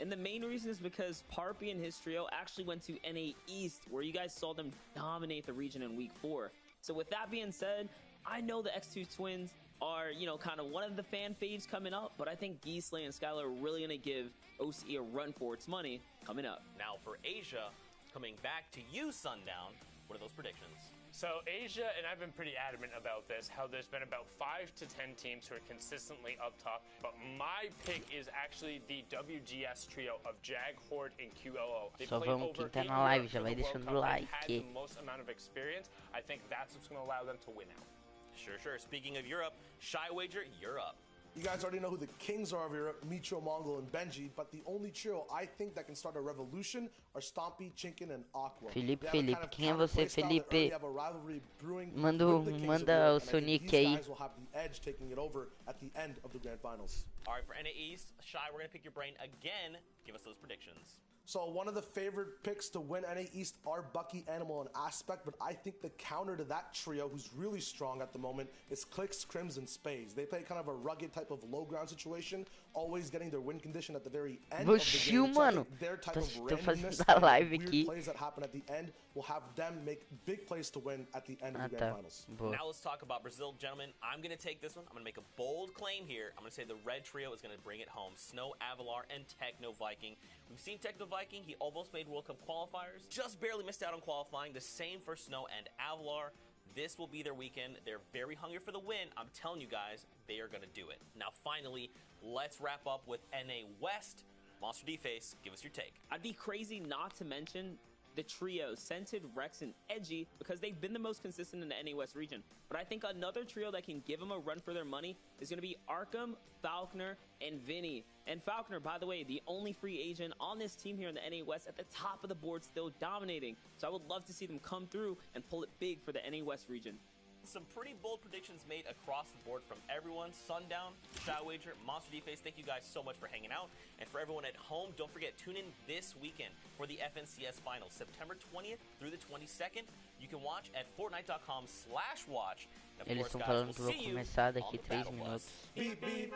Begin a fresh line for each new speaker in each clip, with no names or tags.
And the main reason is because Parpy and his trio actually went to NA East, where you guys saw them dominate the region in week 4. So with that being said, I know the X2 twins are, you know, kind of one of the fan faves coming up, but I think Geesley and Skylar are really going to give OCE a run for its money coming up.
Now for Asia, coming back to you, Sundown, what are those predictions?
So Asia, and I've been pretty adamant about this, how there's been about 5 to 10 teams who are consistently up top, but my pick is actually the WGS trio of Jag, Horde, and QLO. They
Só
played
vamos
over
quem tá
8
na live,
Europe
já
for
vai
the World
deixando
Cup.
o
They had the
like.
most amount of experience. I think that's what's going to allow them to win out.
Sure. Speaking of Europe, Shy Wager, you're up.
You guys already know who the kings are of Europe, Mitro, Mongol, and Benji, but the only trio I think that can start a revolution are Stompy, Chinkin, and Aqua.
Felipe, quem é você, Felipe? Manda o seu nick aí.
Guys will have the edge taking it over at the end of the grand finals.
All right, for NA East, Shy, we're going to pick your brain again. Give us those predictions.
So one of the favorite picks to win NA East are Bucky, Animal, and Aspect, but I think the counter to that trio, who's really strong at the moment, is Clicks, Crims, and Spades. They play kind of a rugged type of low ground situation, always getting their win condition at the very end of the game. So I think their type of randomness and weird plays that happen at the end will have them make big plays to win at the end of the grand finals.
Now let's talk about Brazil, gentlemen. I'm going to take this one. I'm going to make a bold claim here. I'm going to say the red trio is going to bring it home. Snow, Avalar, and Techno Viking. We've seen Techno Viking. He almost made World Cup qualifiers. Just barely missed out on qualifying. The same for Snow and Avalar. This will be their weekend. They're very hungry for the win. I'm telling you guys, they are going to do it. Now, finally, let's wrap up with NA West. Monster D-Face, give us your take.
I'd be crazy not to mention the trio, Scented, Rex, and Edgy, because they've been the most consistent in the NA West region. But I think another trio that can give them a run for their money is going to be Arkham, Falconer, and Vinny. And Falconer, by the way, the only free agent on this team here in the NA West, at the top of the board, still dominating. So I would love to see them come through and pull it big for the NA West region.
Some pretty bold predictions made across the board from everyone. Sundown, Shy Wager, Monster D-Face, thank you guys so much for hanging out. And for everyone at home, don't forget, tune in this weekend for the FNCS Finals, September 20th through the 22nd. You can watch at Fortnite.com/watch.
Eles estão falando que eu vou começar daqui 3 minutos.
Beep, beep.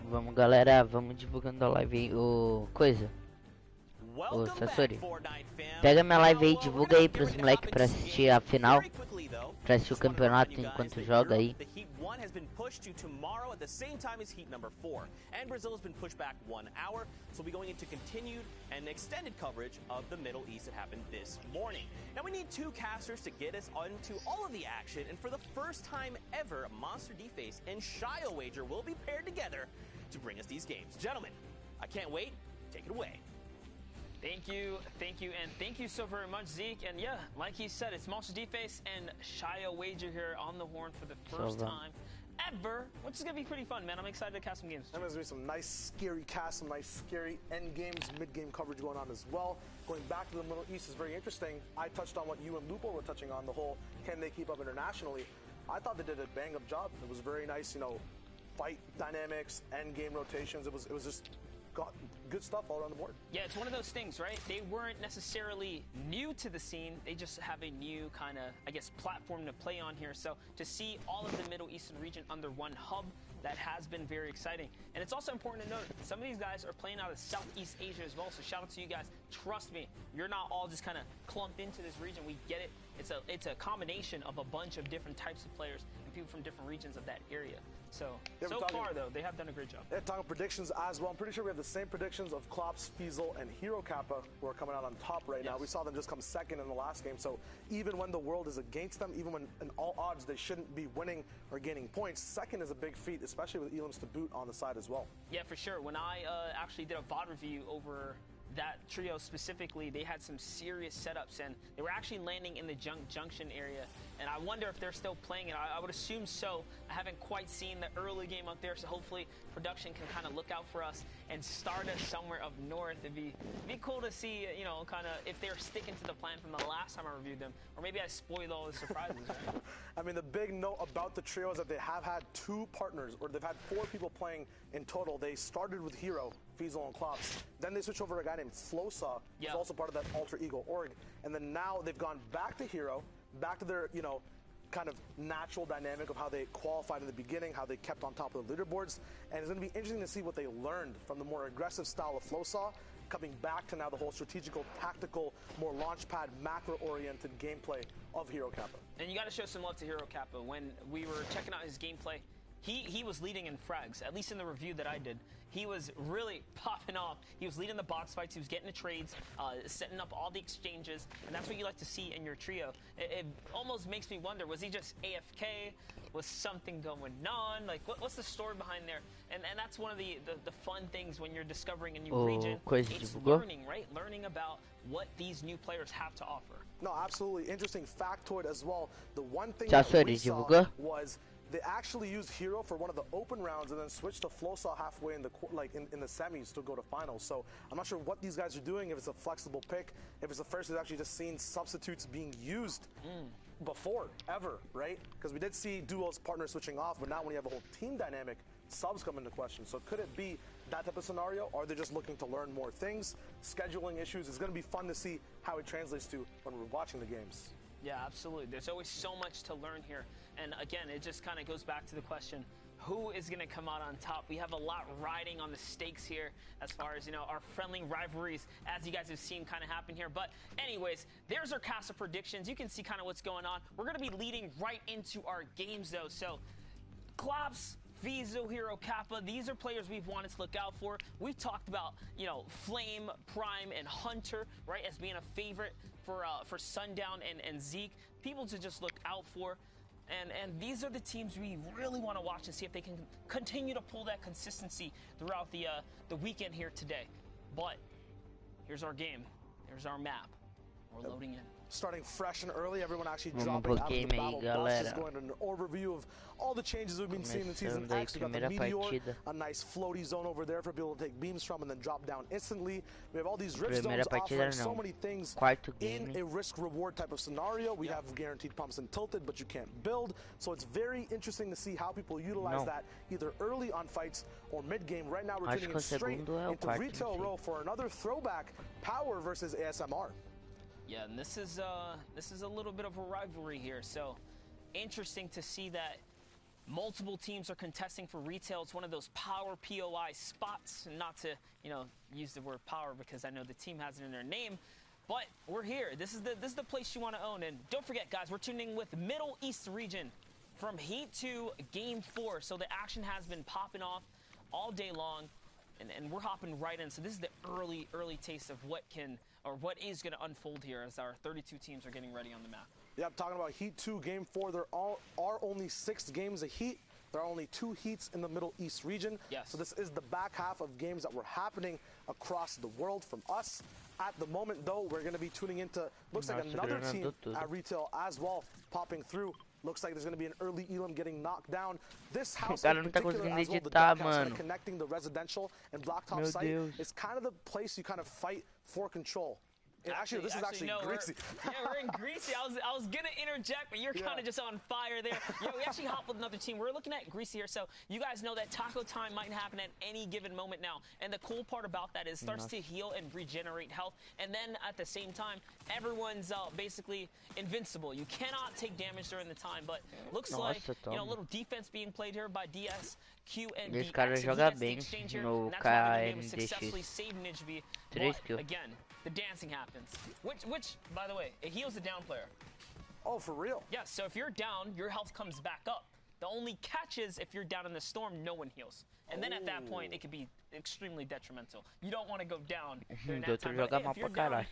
Vamos, galera, vamos divulgando a live aí. Ô, coisa. Ô,
Welcome back,
Sassori.
Fortnite fam.
Pega minha live aí,
Now, we're
divulga
gonna
aí
get
pros
ready to
moleque
hop
pra
into some
assistir a
games.
final.
Very quickly, though,
Pra assistir o
just wanna
campeonato
remind you
enquanto
guys that
joga
Europe,
aí.
The Heat 1 has been pushed to tomorrow at the same time as Heat number 4. And Brazil has been pushed back 1 hour. So we'll be going into continued and extended coverage of the Middle East that happened this morning. Now we need 2 casters to get us onto all of the action. And for the first time ever, Monster D-Face and Shio Wager will be paired together to bring us these games. Gentlemen, I can't wait. Take it away.
Thank you, and thank you so very much, Zeke. And yeah, like he said, it's Monster D-Face and Shio Wager here on the horn for the first time ever, which is gonna be pretty fun, man. I'm excited to cast some games.
And there's gonna be some nice, scary casts, some nice, scary end games, mid-game coverage going on as well. Going back to the Middle East is very interesting. I touched on what you and Lupo were touching on, the whole can they keep up internationally. I thought they did a bang-up job. It was very nice, you know, fight dynamics, end game rotations. It was just got good stuff all around the board.
Yeah, it's one of those things, right? They weren't necessarily new to the scene. They just have a new kind of, I guess, platform to play on here. So to see all of the Middle Eastern region under one hub, that has been very exciting. And it's also important to note, some of these guys are playing out of Southeast Asia as well. So shout out to you guys. Trust me, you're not all just kind of clumped into this region. We get it. It's a combination of a bunch of different types of players and people from different regions of that area. So far, though, they have done a great job.
Yeah, talking predictions as well. I'm pretty sure we have the same predictions of Klops, Fiesel, and Hero Kappa who are coming out on top right now. We saw them just come second in the last game. So even when the world is against them, even when in all odds they shouldn't be winning or gaining points, second is a big feat, especially with Elam's to boot on the side as well.
Yeah, for sure. When I actually did a VOD review over that trio specifically, they had some serious setups, and they were actually landing in the junction area. And I wonder if they're still playing it. I would assume so. I haven't quite seen the early game up there, so hopefully production can kind of look out for us and start us somewhere up north. It'd be cool to see, you know, kind of if they're sticking to the plan from the last time I reviewed them, or maybe I spoiled all the surprises. Right?
I mean, the big note about the trio is that they have had 2 partners, or they've had 4 people playing in total. They started with Hero, Fiesel, and Klops. Then they switched over to a guy named Flosaw, who's also part of that Alter Ego org. And then now they've gone back to Hero, back to their, you know, kind of natural dynamic of how they qualified in the beginning, how they kept on top of the leaderboards. And it's going to be interesting to see what they learned from the more aggressive style of Flosaw, coming back to now the whole strategical, tactical, more launchpad, macro-oriented gameplay of Hero Kappa.
And you got to show some love to Hero Kappa. When we were checking out his gameplay, he was leading in frags, at least in the review that I did. He was really popping off. He was leading the box fights. He was getting the trades, setting up all the exchanges, and that's what you like to see in your trio. It almost makes me wonder, was he just AFK? Was something going on? Like, what's the story behind there? And that's one of the fun things when you're discovering a new region. It's learning, right? Learning about what these new players have to offer.
No, absolutely. Interesting factoid as well. The one thing that we saw was they actually used Hero for one of the open rounds and then switched to Flosaw halfway in the in the semis to go to finals. So I'm not sure what these guys are doing, if it's a flexible pick, if it's the first we've actually just seen substitutes being used before, ever, right? Because we did see duos partners switching off, but now when you have a whole team dynamic, subs come into question. So could it be that type of scenario? Or are they just looking to learn more things? Scheduling issues. It's going to be fun to see how it translates to when we're watching the games.
Yeah, absolutely. There's always so much to learn here. And again, it just kind of goes back to the question, who is going to come out on top? We have a lot riding on the stakes here as far as, you know, our friendly rivalries, as you guys have seen kind of happen here. But anyways, there's our cast of predictions. You can see kind of what's going on. We're going to be leading right into our games, though. So, Klops, Fiesel, Hero Kappa, these are players we've wanted to look out for. We've talked about, you know, Flame, Prime, and Hunter, right, as being a favorite for Sundown and Zeke. People to just look out for. And these are the teams we really want to watch and see if they can continue to pull that consistency throughout the weekend here today. But here's our game. Here's our map. We're loading in.
Starting fresh and early, everyone actually dropping out of the battle bus, just going to an overview of all the changes we've been seeing in Season X. We got the Meteor, a nice floaty zone over there for people to take beams from and then drop down instantly. We have all these rift zones offering so many things in a risk-reward type of scenario. We have guaranteed pumps and tilted, but you can't build. So it's very interesting to see how people utilize that either early on fights or mid-game. Right now we're tuning in straight into Retail Row for another throwback, Power versus ASMR.
Yeah, and this is a little bit of a rivalry here, so interesting to see that Multiple teams are contesting for retail. It's one of those power POI spots. Not to, use the word power because I know the team has it in their name. But we're here. This is the place you want to own. And don't forget, guys, we're tuning in with Middle East region from Heat 2 Game 4. So the action has been popping off all day long. And we're hopping right in. So this is the early taste of what is going to unfold here as our 32 teams are getting ready on the map.
Yep, talking about Heat 2 Game 4, there are only 6 games of Heat. There are only 2 Heats in the Middle East region.
Yes.
So this is the back half of games that were happening across the world from us. At the moment, though, we're going to be tuning into, looks like another team at retail as well, popping through. Looks like there's going to be an early Elam getting knocked down. This house in particular as well, the duck house, kind of connecting the residential and blacktop site, is kind of the place you kind of fight for control. Actually, this is actually Greasy.
We're in Greasy. I was going to interject, but you're kind of just on fire there. We actually hopped with another team. We're looking at Greasy here, so you guys know that taco time might happen at any given moment now. And the cool part about that is it starts to heal and regenerate health. And then at the same time, everyone's basically invincible. You cannot take damage during the time, but looks like, a little defense being played here by DSQ and
Esse cara joga bem no
successfully save Nijby. But again, the dancing happens. Which, by the way, it heals the down player.
Oh, for real?
Yeah, so if you're down, your health comes back up. The only catch is if you're down in the storm, no one heals. And then at that point, it could be extremely detrimental. You don't want to go down during that time. But if you're down,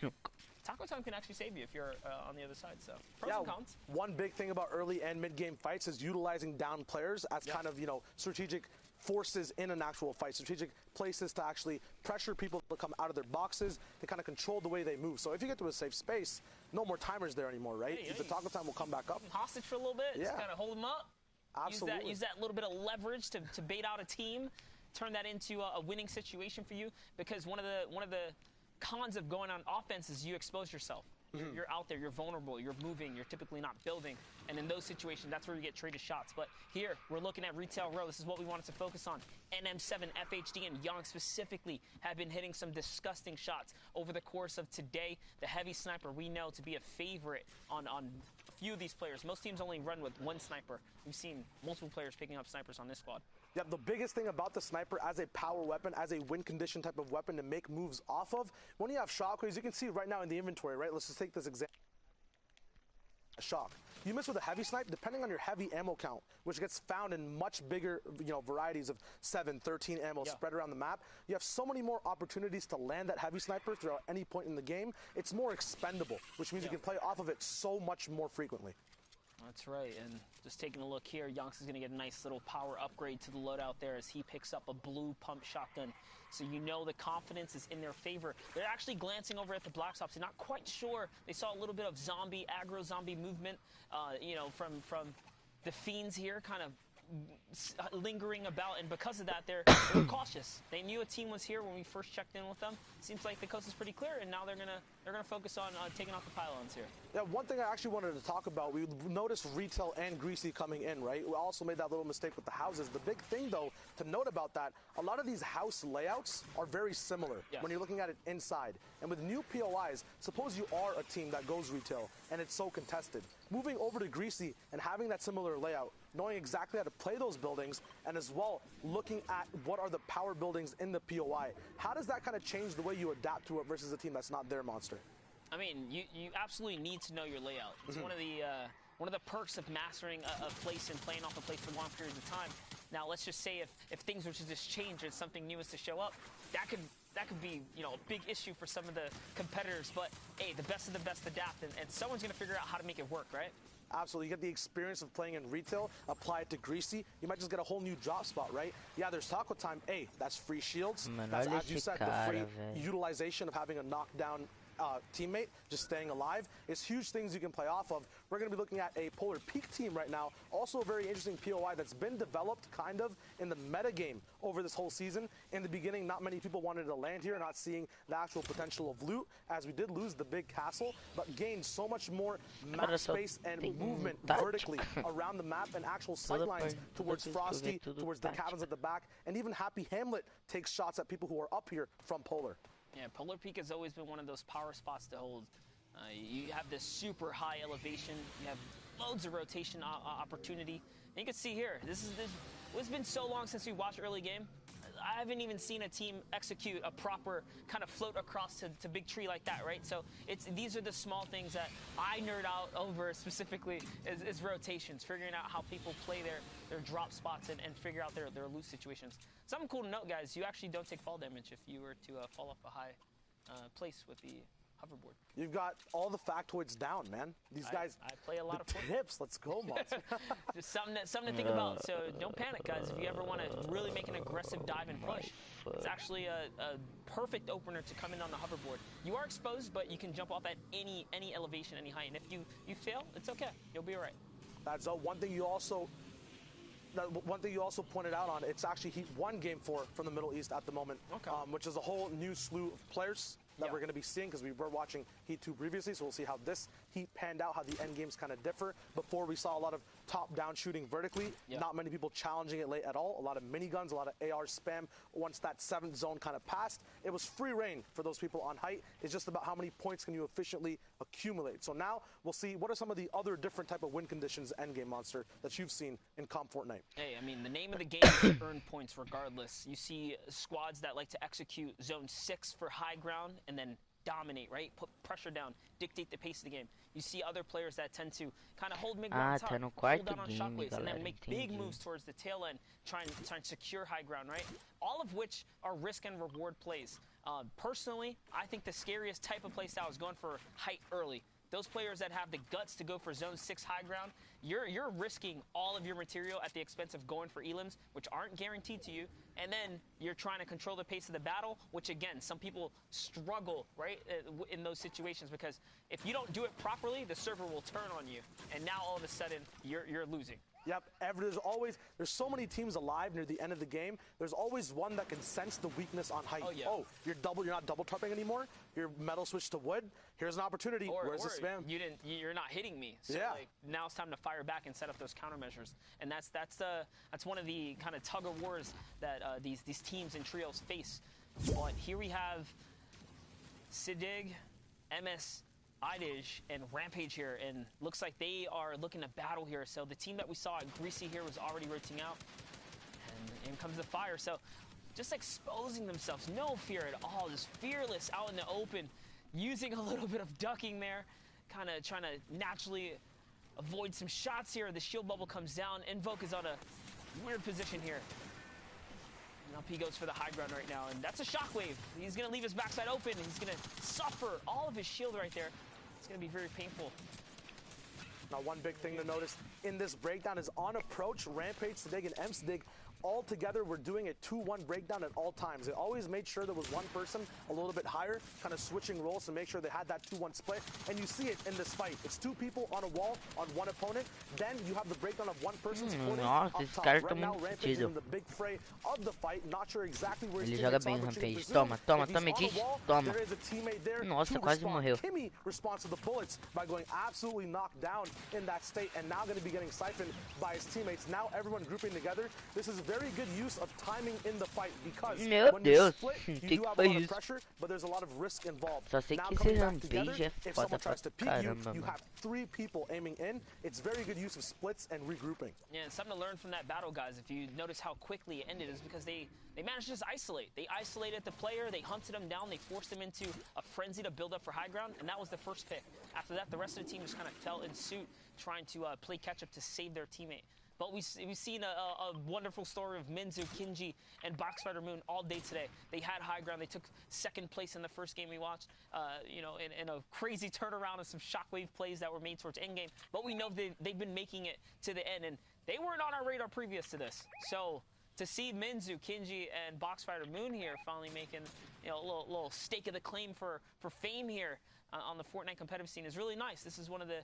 taco time can actually save you if you're on the other side. So pros and cons.
One big thing about early and mid-game fights is utilizing down players as kind of, strategic forces in an actual fight, strategic places to actually pressure people to come out of their boxes, to kind of control the way they move. So if you get to a safe space, no more timers there anymore, right? The taco time will come back up.
Hostage for a little bit, just kind of hold them up.
Absolutely.
Use that little bit of leverage to bait out a team, turn that into a winning situation for you. Because one of the cons of going on offense is you expose yourself. You're out there, you're vulnerable, you're moving, you're typically not building. And in those situations, that's where you get traded shots. But here, we're looking at Retail Row. This is what we wanted to focus on. NM7, FHD, and Young specifically have been hitting some disgusting shots over the course of today. The heavy sniper we know to be a favorite on a few of these players. Most teams only run with one sniper. We've seen multiple players picking up snipers on this squad.
Yeah, the biggest thing about the sniper as a power weapon, as a win condition type of weapon to make moves off of, when you have shockwaves, you can see right now in the inventory, right? Let's just take this example. Shock. You miss with a heavy snipe, depending on your heavy ammo count, which gets found in much bigger, varieties of 7, 13 ammo spread around the map. You have so many more opportunities to land that heavy sniper throughout any point in the game. It's more expendable, which means you can play off of it so much more frequently.
That's right, and just taking a look here, Yonks is going to get a nice little power upgrade to the loadout there as he picks up a blue pump shotgun. So the confidence is in their favor. They're actually glancing over at the Black Ops. They're not quite sure. They saw a little bit of aggro zombie movement, from the Fiends here, kind of lingering about, and because of that, they're cautious. They knew a team was here when we first checked in with them. Seems like the coast is pretty clear, and now they're gonna focus on taking out the pylons here.
Yeah, one thing I actually wanted to talk about, we noticed Retail and Greasy coming in, right? We also made that little mistake with the houses. The big thing, though, to note about that, a lot of these house layouts are very similar when you're looking at it inside. And with new POIs, suppose you are a team that goes Retail, and it's so contested. Moving over to Greasy and having that similar layout, knowing exactly how to play those buildings, and as well looking at what are the power buildings in the POI. How does that kind of change the way you adapt to it versus a team that's not their monster?
I mean, you absolutely need to know your layout. It's one of the perks of mastering a place and playing off a place for long periods of time. Now, let's just say if things were to just change and something new is to show up, that could be a big issue for some of the competitors. But hey, the best of the best adapt, and someone's gonna figure out how to make it work, right?
Absolutely. You get the experience of playing in Retail, apply it to Greasy. You might just get a whole new drop spot, right? Yeah, there's taco time. Hey, that's free shields. That's, as you said, the free utilization of having a knockdown teammate just staying alive. It's huge things you can play off of. We're going to be looking at a Polar Peak team right now. Also a very interesting POI that's been developed kind of in the meta game over this whole season. In the beginning, not many people wanted to land here, not seeing the actual potential of loot, as we did lose the big castle, but gained so much more map space and movement vertically around the map and actual sightlines towards Frosty, towards the cabins at the back, and even Happy Hamlet takes shots at people who are up here from Polar.
Yeah, Polar Peak has always been one of those power spots to hold. You have this super high elevation. You have loads of rotation opportunity. And you can see here, it's been so long since we watched early game. I haven't even seen a team execute a proper kind of float across to big tree like that, right? So these are the small things that I nerd out over specifically is rotations, figuring out how people play their drop spots and figure out their loose situations. Something cool to note, guys, you actually don't take fall damage if you were to fall off a high place with the hoverboard.
You've got all the factoids down, man. These guys.
I play a lot of Fortnite.
Tips. Let's go, Monty.
Just something to think about. So don't panic, guys. If you ever want to really make an aggressive dive and push, it's actually a perfect opener to come in on the hoverboard. You are exposed, but you can jump off at any elevation, any height. And if you fail, it's okay. You'll be all right.
That's one thing you also. One thing you also pointed out on, it's actually Heat 1 Game 4 from the Middle East at the moment, which is a whole new slew of players that we're going to be seeing because we were watching Heat 2 previously, so we'll see how this Heat panned out, how the end games kind of differ. Before we saw a lot of top-down shooting vertically, not many people challenging it late at all, a lot of miniguns, a lot of AR spam. Once that 7th zone kind of passed, it was free reign for those people on height. It's just about how many points can you efficiently accumulate. So now we'll see what are some of the other different type of win conditions endgame monster that you've seen in Comp Fortnite.
Hey, I mean, the name of the game is to earn points regardless. You see squads that like to execute zone 6 for high ground and then dominate, right? Put pressure down, dictate the pace of the game. You see other players that tend to kind of hold mid-ground top, hold down on shockwaves, and then make big moves towards the tail end, trying to secure high ground, right? All of which are risk and reward plays. Personally, I think the scariest type of play style is going for height early. Those players that have the guts to go for zone 6 high ground, you're risking all of your material at the expense of going for elims, which aren't guaranteed to you, and then you're trying to control the pace of the battle, which again, some people struggle, right, in those situations, because if you don't do it properly, the server will turn on you, and now all of a sudden, you're losing.
Yep, there's so many teams alive near the end of the game. There's always one that can sense the weakness on height. Oh, you're not double tarping anymore. You're metal switch to wood. Here's an opportunity. Where's the spam?
You're not hitting me. So like, now it's time to fire back and set up those countermeasures. And that's one of the kind of tug of wars that these teams and trios face. But here we have Sidig, MS Idij, and Rampage here, and looks like they are looking to battle here. So the team that we saw at Greasy here was already rotating out, and in comes the fire. So just exposing themselves, no fear at all, just fearless out in the open, using a little bit of ducking there, kind of trying to naturally avoid some shots here. The shield bubble comes down. Invoke is on a weird position here. And up he goes for the high ground right now, and that's a shockwave. He's going to leave his backside open. He's going to suffer all of his shield right there. It's going to be very painful.
Now, one big thing to notice in this breakdown is on approach, Rampage, Sidig, and M-Sidig all together were doing a 2-1 breakdown at all times. They always made sure there was one person a little bit higher, kind of switching roles to make sure they had that 2-1 split. And you see it in this fight. It's 2 people on a wall on one opponent. Then you have the breakdown of one person splitting up top. Right now, Rampage is in the big fray of the fight. Not sure exactly where he's
joga bem, Rampage. Toma, Edith. Toma.
There is a teammate there.
Nossa, quase morreu.
Kimmy responds to the bullets by going absolutely knocked down in that state, and now going to be getting siphoned by his teammates. Now everyone grouping together. This is very good use of timing in the fight, because when you split, you do have a lot of pressure, but there's a lot of risk involved.
Só sei
Now
que
coming
esse
back together,
Rampage é
if
foda
someone
pra
tries to peek you,
caramba,
you
mano.
have 3 people aiming in. It's very good use of splits and regrouping.
Yeah, and something to learn from that battle, guys. If you notice how quickly it ended, is because they managed to just isolate. They isolated the player, they hunted him down, they forced him into a frenzy to build up for high ground, and that was the first pick. After that, the rest of the team just kind of fell in suit, trying to play catch-up to save their teammate. But we've seen a wonderful story of Minzu, Kinji, and Boxfighter Moon all day today. They had high ground. They took 2nd place in the first game we watched, in a crazy turnaround and some shockwave plays that were made towards endgame. But we know they've been making it to the end, and they weren't on our radar previous to this. So to see Minzu, Kinji, and Boxfighter Moon here finally making a little stake of the claim for fame here on the Fortnite competitive scene is really nice. This is one of the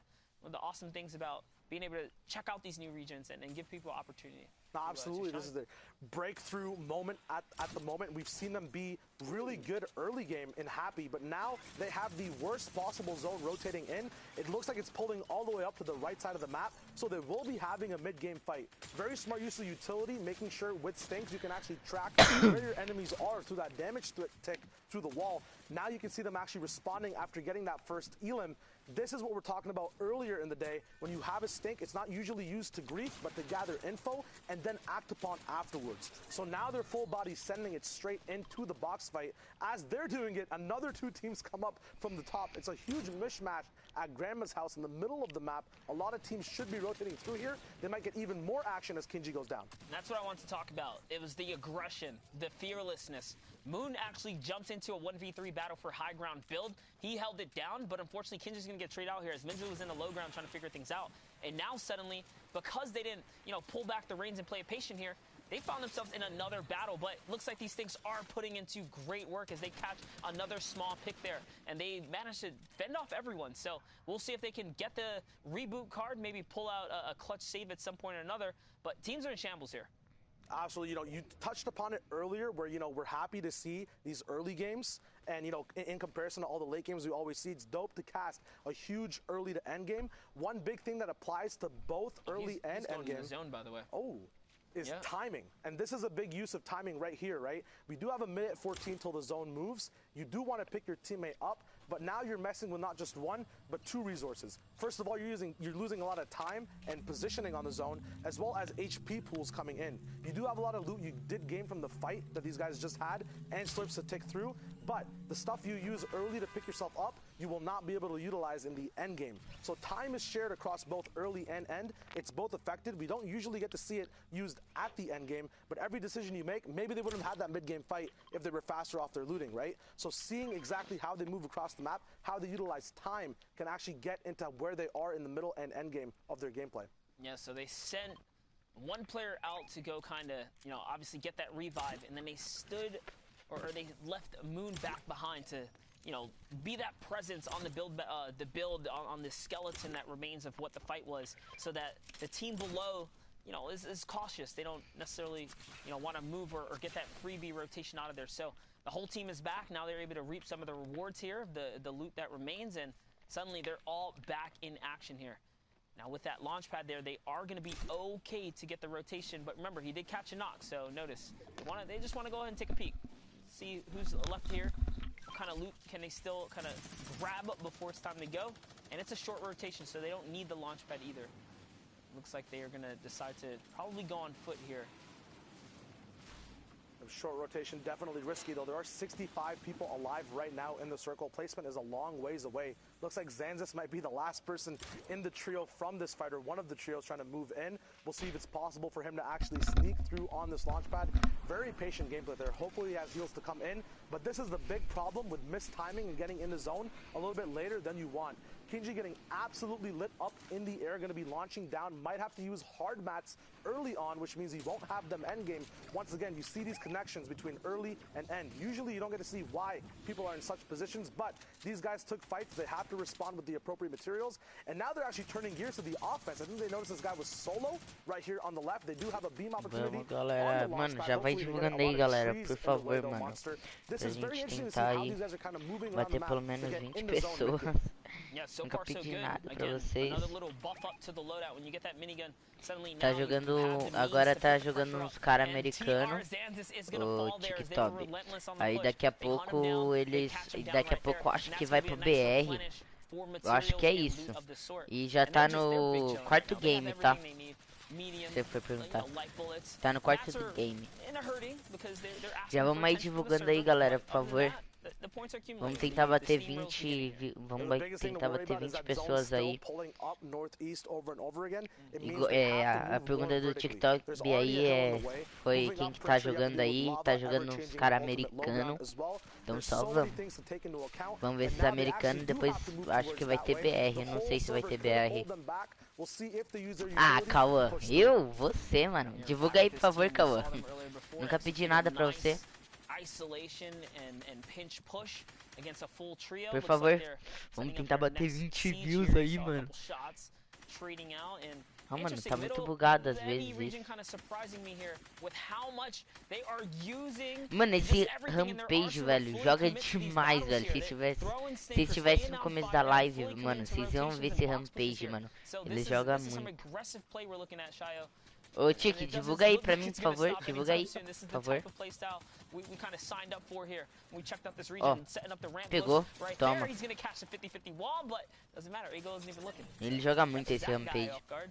awesome things about being able to check out these new regions and give people opportunity.
No, absolutely. This is the breakthrough moment at the moment. We've seen them be really good early game in Happy, but now they have the worst possible zone rotating in. It looks like it's pulling all the way up to the right side of the map, so they will be having a mid-game fight. Very smart use of utility, making sure with Stinks you can actually track where your enemies are through that damage tick through the wall. Now you can see them actually responding after getting that first elim. This is what we're talking about earlier in the day. When you have a stink, it's not usually used to grief, but to gather info and then act upon afterwards. So now they're full body sending it straight into the box fight. As they're doing it, another two teams come up from the top. It's a huge mishmash at Grandma's house in the middle of the map. A lot of teams should be rotating through here. They might get even more action as Kinji goes down.
And that's what I want to talk about. It was the aggression, the fearlessness. Moon actually jumps into a 1v3 battle for high ground build. He held it down, but unfortunately Kinji's going to get traded out here as Minzu was in the low ground trying to figure things out. And now suddenly, because they didn't, pull back the reins and play patient here, they found themselves in another battle, but looks like these things are putting into great work as they catch another small pick there. And they managed to fend off everyone. So we'll see if they can get the reboot card, maybe pull out a clutch save at some point or another. But teams are in shambles here.
Absolutely. You touched upon it earlier where, we're happy to see these early games. And, in comparison to all the late games we always see, it's dope to cast a huge early to end game. One big thing that applies to both early and end game.
He's going in the zone, by the way.
Is timing. And this is a big use of timing right here, right? We do have a minute 14 till the zone moves. You do want to pick your teammate up, but now you're messing with not just one, but two resources. First of all, you're losing a lot of time and positioning on the zone, as well as HP pools coming in. You do have a lot of loot you did gain from the fight that these guys just had, and slips to tick through, but the stuff you use early to pick yourself up, you will not be able to utilize in the end game. So time is shared across both early and end. It's both affected. We don't usually get to see it used at the end game, but every decision you make, maybe they wouldn't have had that mid-game fight if they were faster off their looting, right? So seeing exactly how they move across the map, how they utilize time, can actually get into where they are in the middle and end game of their gameplay.
Yeah, so they sent one player out to go kind of, obviously get that revive, and then they stood, or they left Moon back behind to, be that presence on the build on the skeleton that remains of what the fight was, so that the team below, is cautious. They don't necessarily, want to move or get that freebie rotation out of there. So the whole team is back. Now they're able to reap some of the rewards here, the loot that remains, and suddenly they're all back in action here. Now with that launch pad there, they are going to be okay to get the rotation, but remember, he did catch a knock, so notice. They just want to go ahead and take a peek. See who's left here. What kind of loot can they still kind of grab up before it's time to go? And it's a short rotation, so they don't need the launch pad either. Looks like they are going to decide to probably go on foot here.
Short rotation, definitely risky, though. There are 65 people alive right now in the circle. Placement is a long ways away. Looks like Zanzis might be the last person in the trio from this fight, or one of the trios trying to move in. We'll see if it's possible for him to actually sneak through on this launch pad. Very patient gameplay there. Hopefully he has heals to come in, but this is the big problem with missed timing and getting in the zone a little bit later than you want. Kinji getting absolutely lit up in the air, going to be launching down, might have to use hard mats early on, which means he won't have them end game. Once again, you see these connections between early and end. Usually you don't get to see why people are in such positions, but these guys took fights. They have to respond with the appropriate materials, and now they're actually turning gears to the offense. I think they noticed this guy was solo right here on the left. They do have a beam opportunity.
Vamos, galera. Mano, já vai divulgando aí, galera, por favor, mano. Pra gente tentar aí bater pelo menos 20 pessoas. Nunca pedi nada pra vocês. Tá jogando, agora tá jogando uns caras americanos, o TikTok. Aí daqui a pouco eu acho que vai pro BR. Eu acho que é isso. E já tá no quarto game, tá? Você foi perguntar. Tá no quarto game. Já vamos aí divulgando aí, galera, por favor. Vamos tentar bater 20, tentar bater 20 pessoas aí. A pergunta do TikTok aí foi quem que tá jogando aí. Tá jogando uns caras americanos. Então só vamos. Vamos ver esses americanos. Depois acho que vai ter BR. Não sei se vai ter BR. Ah, Cauã. Você, mano. Divulga aí, por favor, Cauã. Nunca pedi nada pra você. Por favor, vamos tentar bater 20 views aí, mano. Ah, mano, tá muito bugado às vezes isso. Mano, esse Rampage, velho, joga demais, velho. Se tivesse no começo da live, mano, vocês iam ver esse Rampage, mano. Ele joga muito. Ô, Tiki, divulga aí pra mim, por favor. Divulga aí, por favor.
We kind of signed up for here. We checked out this
Ó,
region, setting up the ramp
pegou.
right
Toma.
there. He's gonna catch a 50-50 wall, but doesn't matter. Eagle isn't even looking.
Ele joga muito esse
That guy
Rampage.
off guard.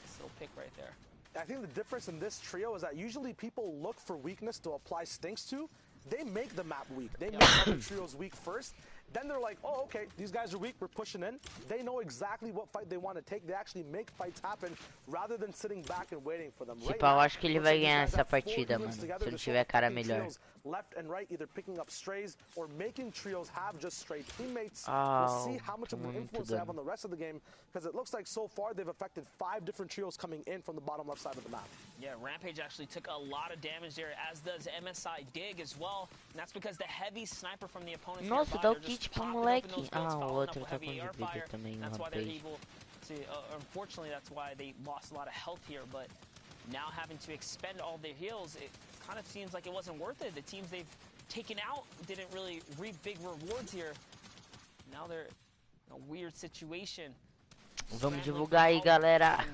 This little pick right there.
I think the difference in this trio is that usually people look for weakness to apply stinks to. They make the map weak. They make other trios weak first. Then they're like, oh, okay, these guys are weak, we're pushing in. They know exactly what fight they want to take. They actually make fights happen rather than sitting back and waiting for them.
Tipo, eu acho que ele vai ganhar essa partida, mano. Se ele tiver cara melhor.
Left and right, either picking up strays or making trios have just stray teammates.
Oh,
we'll see how much of an influence they have on the rest of the game, because it looks like so far they've affected 5 different trios coming in from the bottom left side of the map.
Yeah, Rampage actually took a lot of damage there, as does MSI Dig as well. And that's because the heavy sniper from the opponents.
Nossa, dá o kit pro moleque. Ah, o outro tá com de vida também,
that's why they're
Rampage.
able to, unfortunately, that's why they lost a lot of health here, but now having to expend all their heals, it kind of seems like it wasn't worth it. The teams they've taken out didn't really reap big rewards here. Now they're in a weird situation.
Vamos divulgar aí, galera.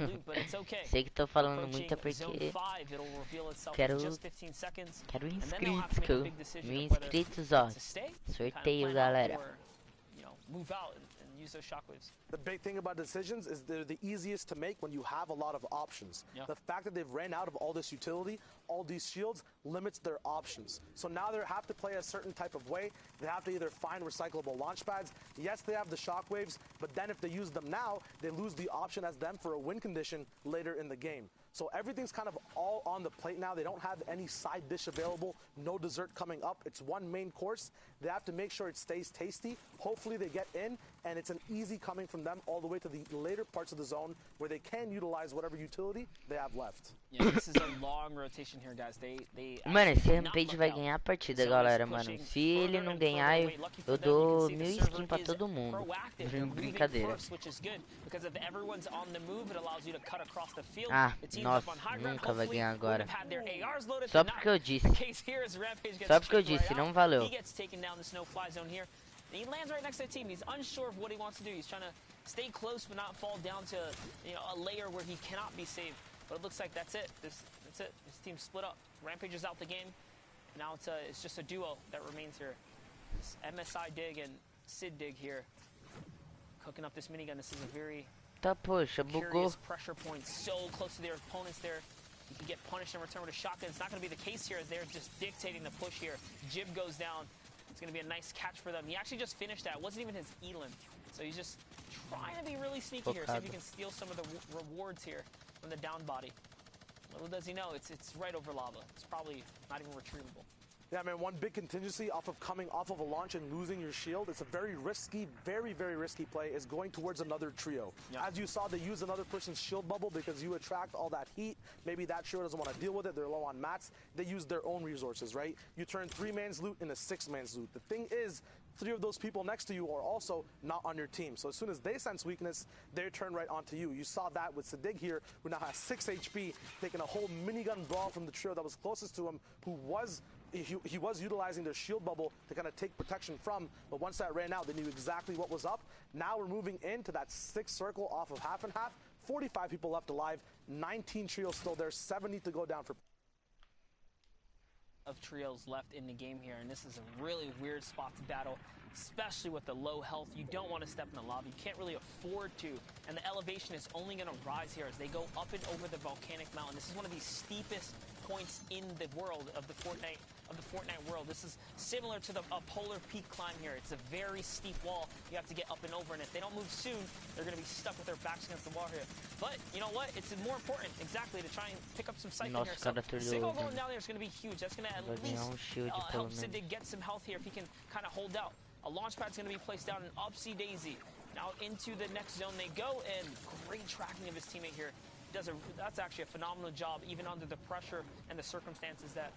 Sei que tô falando muito é porque quero inscritos, que 1000 inscritos, ó. Sorteio, galera.
Move out and use those shockwaves.
The big thing about decisions is they're the easiest to make when you have a lot of options. The fact that they've ran out of all this utility, all these shields, limits their options. So now they have to play a certain type of way. They have to either find recyclable launch pads. Yes, they have the shockwaves, but then if they use them now, they lose the option as them for a win condition later in the game. So everything's kind of all on the plate now. They don't have any side dish available, no dessert coming up. It's one main course. They have to make sure it stays tasty. Hopefully they get in, and it's an easy coming from them all the way to the later parts of the zone where they can utilize whatever utility they have left.
Yeah, this is a long rotation here, guys.
Mano, esse Rampage vai ganhar a partida, galera, mano. Se ele não ganhar, eu dou 1000 skins pra todo mundo. Brincadeira. Ah, nossa, nunca vai ganhar agora. Só porque eu disse. Só porque eu disse, não valeu.
He lands right next to the team. He's unsure of what he wants to do. He's trying to stay close but not fall down to a layer where he cannot be saved. But it looks like that's it. That's it. This team split up. Rampage is out the game. Now it's just a duo that remains here. It's MSI Dig and Sid Dig here. Cooking up this minigun. This is a very curious pressure point. So close to their opponents there. You can get punished in return with a shotgun. It's not going to be the case here as they're just dictating the push here. Jib goes down. It's going to be a nice catch for them. He actually just finished that. It wasn't even his Elam. So he's just trying to be really sneaky here. See if he can steal some of the rewards here from the down body. Little does he know, it's right over lava. It's probably not even retrievable.
Yeah, man, one big contingency off of coming off of a launch and losing your shield. It's a very risky, very, very risky play, is going towards another trio. As you saw, they use another person's shield bubble because you attract all that heat. Maybe that trio doesn't want to deal with it. They're low on mats. They use their own resources, right? You turn 3-man's loot into 6-man's loot. The thing is, 3 of those people next to you are also not on your team. So as soon as they sense weakness, they turn right onto you. You saw that with Sadig here, who now has 6 HP, taking a whole minigun brawl from the trio that was closest to him, who was... He was utilizing their shield bubble to kind of take protection from, but once that ran out, they knew exactly what was up. Now we're moving into that 6th circle off of half and half. 45 people left alive, 19 trios still there, 7 need to go down for...
Of trios left in the game here, and this is a really weird spot to battle, especially with the low health. You don't want to step in the lobby. You can't really afford to, and the elevation is only going to rise here as they go up and over the volcanic mountain. This is one of the steepest points in the world of the Fortnite world. This is similar to a polar peak climb here. It's a very steep wall you have to get up and over, and if they don't move soon, they're going to be stuck with their backs against the wall here. But you know what? It's more important, exactly, to try and pick up some sight here. So single going down there is going to be huge. That's going to at least help Sidig get some health here if he can kind of hold out. A launch pad's going to be placed down in Upsy Daisy. Now into the next zone they go, and great tracking of his teammate here. That's actually a phenomenal job, even under the pressure and the circumstances that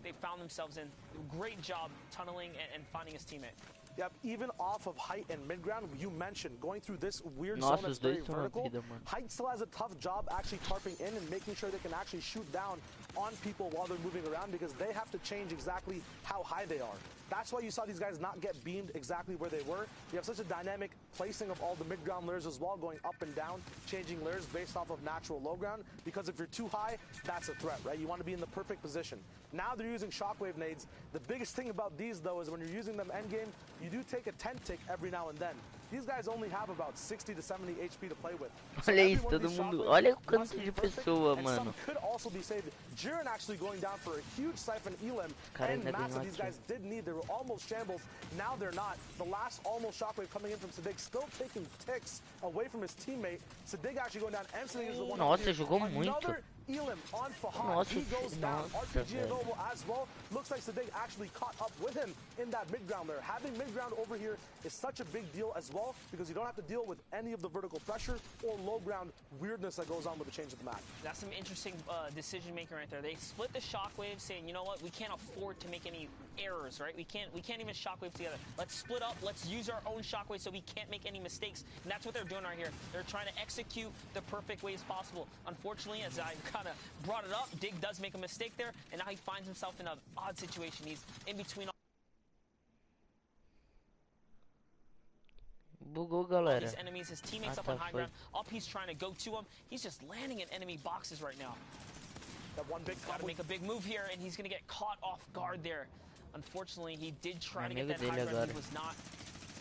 they found themselves in. Great job tunneling and finding his teammate.
Yep, even off of height and mid-ground, you mentioned going through this weird
Nossa,
zone that's
os dois
very
estão na
vertical.
vida, mano.
Height still has a tough job actually tarping in and making sure they can actually shoot down on people while they're moving around, because they have to change exactly how high they are. That's why you saw these guys not get beamed exactly where they were. You have such a dynamic placing of all the mid-ground layers as well, going up and down, changing layers based off of natural low ground, because if you're too high, that's a threat, right? You want to be in the perfect position. Now they're using shockwave nades. The biggest thing about these, though, is when you're using them endgame, you do take a 10 tick every now and then. These guys only have about 60 to 70 HP to play with. So
Olha isso,
every one of
todo
these
mundo.
shockwaves
Olha o
must
quanto
be
de
perfect,
pessoa,
and
mano.
some could also be saved. Jiren actually going down for a huge siphon elim,
Cara,
and
ainda
mats that
ganhou
these
aqui.
guys did need. They were almost shambles. Now they're not. The last almost shockwave coming in from Sadig, still taking ticks away from his teammate. Sadig actually going down, and Sadig is the one.
Nossa, jogou muito.
Another elim on Fahad.
Nossa,
He goes down.
nossa,
RPG
velho.
available as well. Looks like Sadig actually caught up with him in that mid-ground there. Having mid-ground over here is such a big deal as well, because you don't have to deal with any of the vertical pressure or low ground weirdness that goes on with the change of the map.
That's some interesting decision making right there. They split the shockwave, saying, you know what, we can't afford to make any errors, right? We can't even shockwave together. Let's split up. Let's use our own shockwave so we can't make any mistakes. And that's what they're doing right here. They're trying to execute the perfect ways possible. Unfortunately, as I kind of brought it up, Dig does make a mistake there, and now he finds himself in an odd situation. He's in between
Bugou,
all
galera.
these enemies. His teammates
Ah,
up on
tá,
high
foi.
ground. Up, he's trying to go to him. He's just landing in enemy boxes right now.
That one big
Got to
combo.
make a big move here, and he's going to get caught off guard there. Unfortunately, he did try to get
Amigo
that high
dele
ground. He
agora.
was not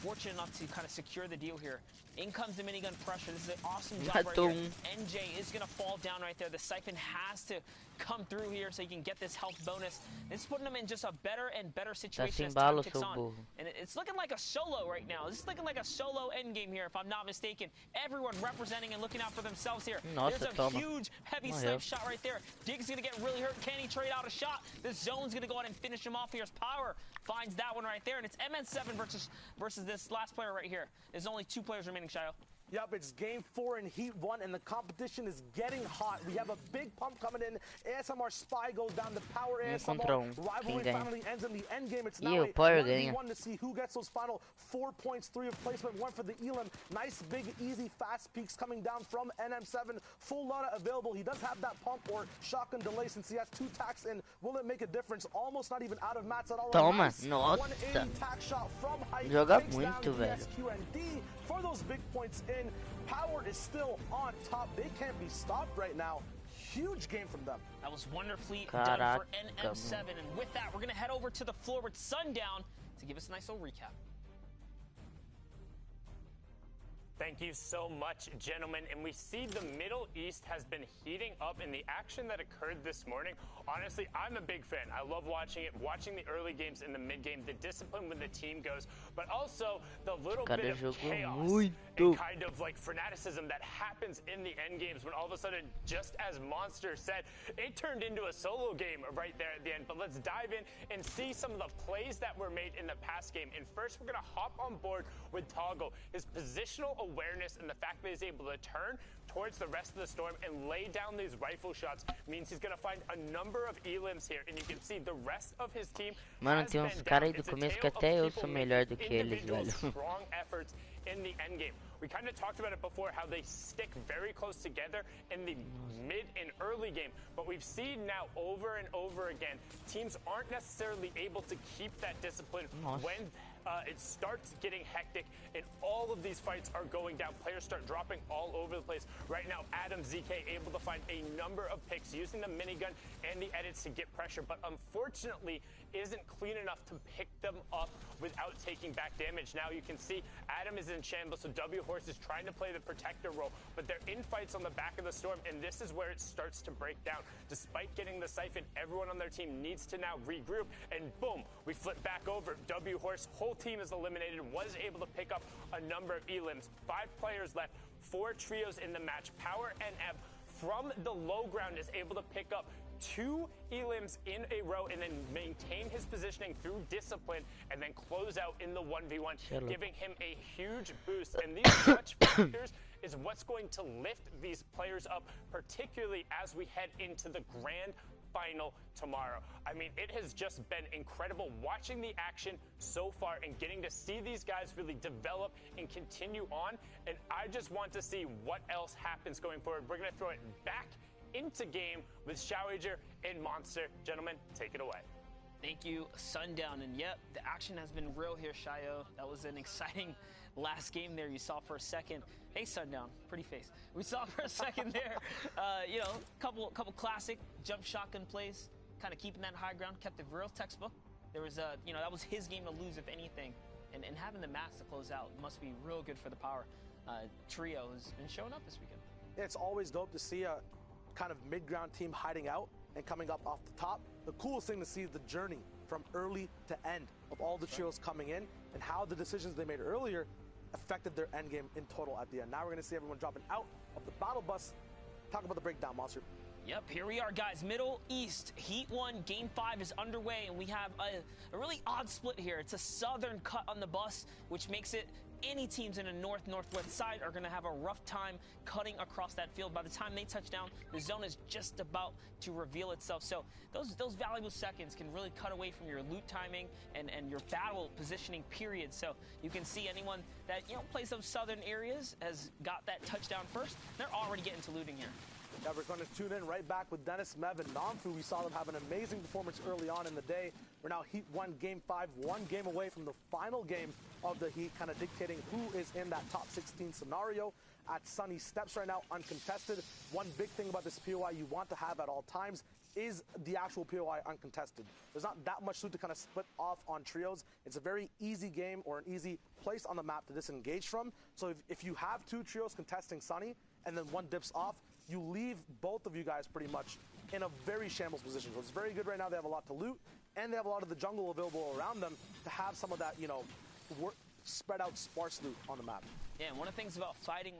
fortunate enough to kind of secure the deal here. In comes the minigun pressure. This is an awesome job right
Matou
here.
um.
NJ is going to fall down right there. The Siphon has to come through here so he can get this health bonus. This is putting him in just a better and better situation
sem
as time
bala,
ticks
seu
on.
burro.
And it's looking like a solo right now. This is looking like a solo endgame here, if I'm not mistaken. Everyone representing and looking out for themselves here.
Nossa,
There's a
toma.
huge, heavy
Morreu.
snipe shot right there. Dig's going to get really hurt. Can he trade out a shot? This zone's going to go ahead and finish him off here as Power finds that one right there. And it's MN7 versus this last player right here. There's only 2 players remaining, Shayo.
Yep, it's game 4 in Heat 1, and the competition is getting hot. We have a big pump coming in. ASMR Spy goes down to Power
contra
ASMR.
Quem
Rivalry
ganha?
finally ends in the end game. It's
Ih,
now
o
a
Power
1v1
ganha.
to see who gets those final 4 points, 3 of placement, 1 for the Elam. Nice, big, easy, fast peaks coming down from NM7. Full Lana available. He does have that pump or shotgun delay since he has 2 tacks in. Will it make a difference? Almost not even out of mats at all.
Toma,
Nice
nossa.
180 tack shot from height.
Joga
Takes
muito,
down
velho.
DSQND for those big points in. Power is still on top. They can't be stopped right now. Huge game from them.
That was wonderfully done
Caraca,
for NM7. And with that, we're going to head over to the floor with Sundown to give us a nice little recap.
Thank you so much, gentlemen. And we see the Middle East has been heating up in the action that occurred this morning. Honestly, I'm a big fan. I love watching it, watching the early games and the mid game, the discipline when the team goes, but also the little
Cara,
bit of
jogou
chaos
muito.
and kind of like fanaticism that happens in the end games when all of a sudden, just as Monster said, it turned into a solo game right there at the end. But let's dive in and see some of the plays that were made in the past game. And first, we're going to hop on board with Toggle. His positional awareness and the fact that he's able to turn towards the rest of the storm and lay down these rifle shots means he's going to find a number of elims here, and you can see the rest of his team.
Mano,
has
tem uns
been
caras aí
down.
do
It's a
começo que
tale of
até eu
people
sou melhor do
making
que eles,
individual
velho.
strong efforts in the end game. We kind of talked about it before, how they stick very close together in the mid and early game. But we've seen now over and over again, teams aren't necessarily able to keep that discipline when it starts getting hectic and all of these fights are going down. Players start dropping all over the place. Right now, Adam ZK able to find a number of picks using the minigun and the edits to get pressure, but unfortunately isn't clean enough to pick them up without taking back damage. Now you can see Adam is in shambles, so W Horse is trying to play the protector role, but they're in fights on the back of the storm, and this is where it starts to break down. Despite getting the siphon, everyone on their team needs to now regroup, and boom, we flip back over. W Horse, whole team is eliminated, was able to pick up a number of elims. 5 players left, 4 trios in the match. Power and Ebb from the low ground is able to pick up 2 elims in a row and then maintain his positioning through discipline and then close out in the 1v1, giving him a huge boost. And these clutch factors is what's going to lift these players up, particularly as we head into the grand final tomorrow. I mean, it has just been incredible watching the action so far and getting to see these guys really develop and continue on. And I just want to see what else happens going forward. We're going to throw it back into game with Showager and Monster. Gentlemen, take it away.
Thank you, Sundown. And yep, the action has been real here, Shayo. That was an exciting last game there. You saw for a second. Hey, Sundown, pretty face. We saw for a second there, you know, couple classic jump shotgun plays, kind of keeping that high ground, kept it real textbook. There was you know, that was his game to lose, if anything. And having the mats to close out must be real good for the power trio who's been showing up this weekend.
It's always dope to see a kind of mid-ground team hiding out and coming up off the top. The coolest thing to see is the journey from early to end of all the trios coming in and how the decisions they made earlier affected their end game in total at the end. Now we're going to see everyone dropping out of the battle bus. Talk about the breakdown, Monster.
Yep, here we are, guys. Middle East, Heat 1, Game 5 is underway, and we have a really odd split here. It's a southern cut on the bus, which makes it any teams in the northwest side are going to have a rough time cutting across that field. By the time they touch down, the zone is just about to reveal itself. So those valuable seconds can really cut away from your loot timing and your battle positioning period. So you can see anyone that, you know, plays those southern areas has got that touchdown first. They're already getting to looting here.
Yeah, we're going to tune in right back with Dennis, Mev, and Namfu. We saw them have an amazing performance early on in the day. We're now Heat 1, Game 5, one game away from the final game of the Heat, kind of dictating who is in that top 16 scenario. At Sunny Steps right now, uncontested. One big thing about this POI you want to have at all times is the actual POI uncontested. There's not that much loot to kind of split off on trios. It's a very easy game or an easy place on the map to disengage from. So if you have two trios contesting Sunny and then one dips off, you leave both of you guys pretty much in a very shambles position. So it's very good right now. They have a lot to loot, and they have a lot of the jungle available around them to have some of that, you know, spread out sparse loot on the map.
Yeah, and one of the things about fighting...